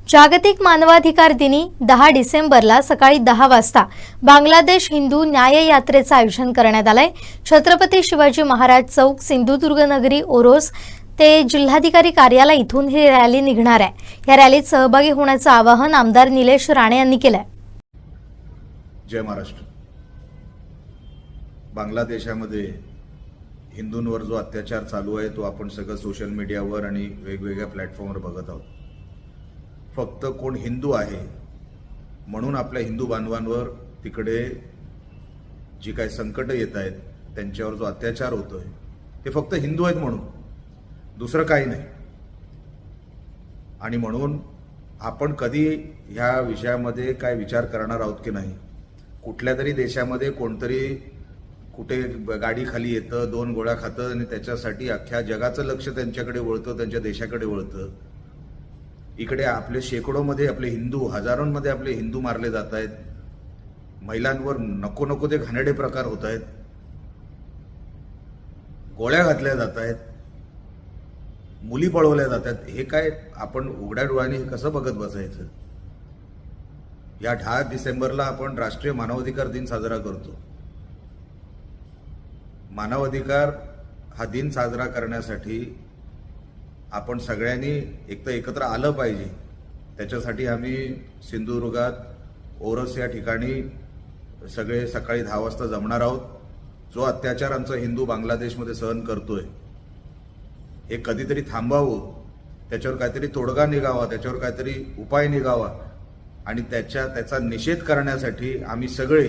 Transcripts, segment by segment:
जागतिक मानवाधिकार दिनी 10 डिसेंबरला सकाळी 10 वाजता बांगलादेश हिंदू न्याय यात्रेचं आयोजन करण्यात आलंय। छत्रपती शिवाजी महाराज चौक, सिंधुदुर्ग नगरी, ओरोस ते जिल्हाधिकारी कार्यालय इथून ही रॅली निघणार आहे। या रॅलीत सहभागी होण्याचं आवाहन आमदार निलेश राणे यांनी केलंय। जय महाराष्ट्र। बांगलादेशामध्ये हिंदूंवर जो अत्याचार चालू आहे तो आपण सगळं सोशल मीडियावर आणि वेगवेगळ्या प्लॅटफॉर्मवर बघत आहोत। फक्त कोण हिंदू आहे म्हणून आपल्या हिंदू बांधवांवर तिकडे जी काही संकट येत आहेत, त्यांच्यावर जो अत्याचार होतोय ते फक्त हिंदू आहेत म्हणून, दुसरं काही नाही। आणि म्हणून आपण कधी ह्या विषयामध्ये काय विचार करणार आहोत की नाही। कुठल्या तरी देशामध्ये कोणतरी कुठे गाडी खाली येतं, 2 गोळ्या खातं आणि त्याच्यासाठी अख्ख्या जगाचं लक्ष त्यांच्याकडे वळतं, त्यांच्या देशाकडे वळतं। इकडे आपले शेकडोमध्ये आपले हिंदू, हजारोंमध्ये आपले हिंदू मारले जात आहेत। महिलांवर नको नको ते घाणेरडे प्रकार होत आहेत, गोळ्या घातल्या जात आहेत, मुली पळवल्या जातात। हे काय आपण उघड्या डोळ्यांनी कसं बघत बसायचं। या 10 डिसेंबरला आपण राष्ट्रीय मानवाधिकार दिन साजरा करतो। मानवाधिकार हा दिन साजरा करण्यासाठी आपण सगळ्यांनी एकत्र आलं पाहिजे। त्याच्यासाठी आम्ही सिंधुदुर्गात ओरोस या ठिकाणी सगळे सकाळी 10 वाजता जमणार आहोत। जो अत्याचार आमचा हिंदू बांगलादेशमध्ये सहन करतोय हे कधीतरी थांबावं, त्याच्यावर काहीतरी तोडगा निघावा, त्याच्यावर काहीतरी उपाय निघावा आणि त्याचा निषेध करण्यासाठी आम्ही सगळे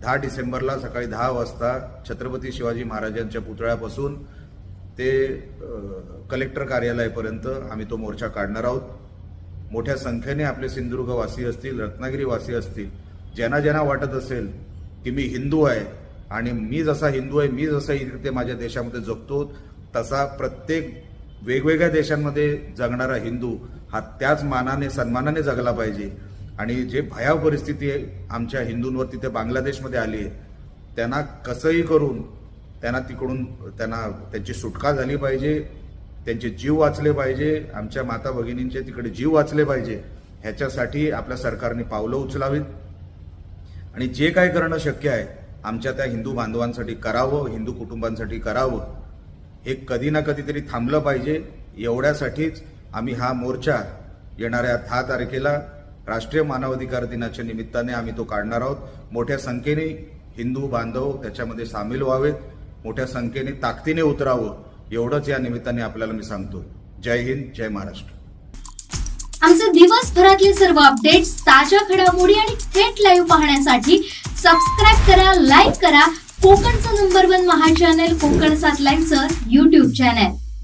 10 डिसेंबरला सकाळी 10 वाजता छत्रपती शिवाजी महाराजांच्या पुतळ्यापासून ते कलेक्टर कार्यालयापर्यंत आम्ही तो मोर्चा काढणार आहोत। मोठ्या संख्येने आपले सिंधुदुर्गवासी असतील, रत्नागिरीवासी असतील, ज्यांना वाटत असेल की मी हिंदू आहे आणि मी जसा हिंदू आहे, मी जसा इथे माझ्या देशामध्ये जगतो तसा प्रत्येक वेगवेगळ्या देशांमध्ये जगणारा हिंदू हा त्याच मानाने सन्मानाने जगला पाहिजे। आणि जे भयावह परिस्थिती आहे आमच्या हिंदूंवर तिथे बांगलादेशमध्ये आली आहे, त्यांना कसंही करून त्यांची सुटका झाली पाहिजे, त्यांचे जीव वाचले पाहिजे, आमच्या माता भगिनींचे तिकडे जीव वाचले पाहिजे। ह्याच्यासाठी आपल्या सरकारने पावलं उचलावीत आणि जे काही करणं शक्य आहे आमच्या त्या हिंदू बांधवांसाठी करावं, हिंदू कुटुंबांसाठी करावं। हे कधी ना कधीतरी थांबलं पाहिजे। एवढ्यासाठीच आम्ही हा मोर्चा येणाऱ्या 10 तारखेला राष्ट्रीय मानवाधिकार दिनाच्या निमित्ताने आम्ही तो काढणार आहोत। मोठ्या संख्येने हिंदू बांधव त्याच्यामध्ये सामील व्हावेत, मोठ्या संख्येने ताकदीने उतरावं, एवढंच या निमित्ताने आपल्याला मी सांगतो। जय हिंद, जय महाराष्ट्र। आमचे दिवसभरातले सर्व अपडेट्स, ताज्या घडामोडी आणि थेट लाईव्ह पाहण्यासाठी सबस्क्राईब करा, लाईक करा कोकणचं नंबर 1 महा चॅनल कोकण 7 लाईव्हचं YouTube चॅनल।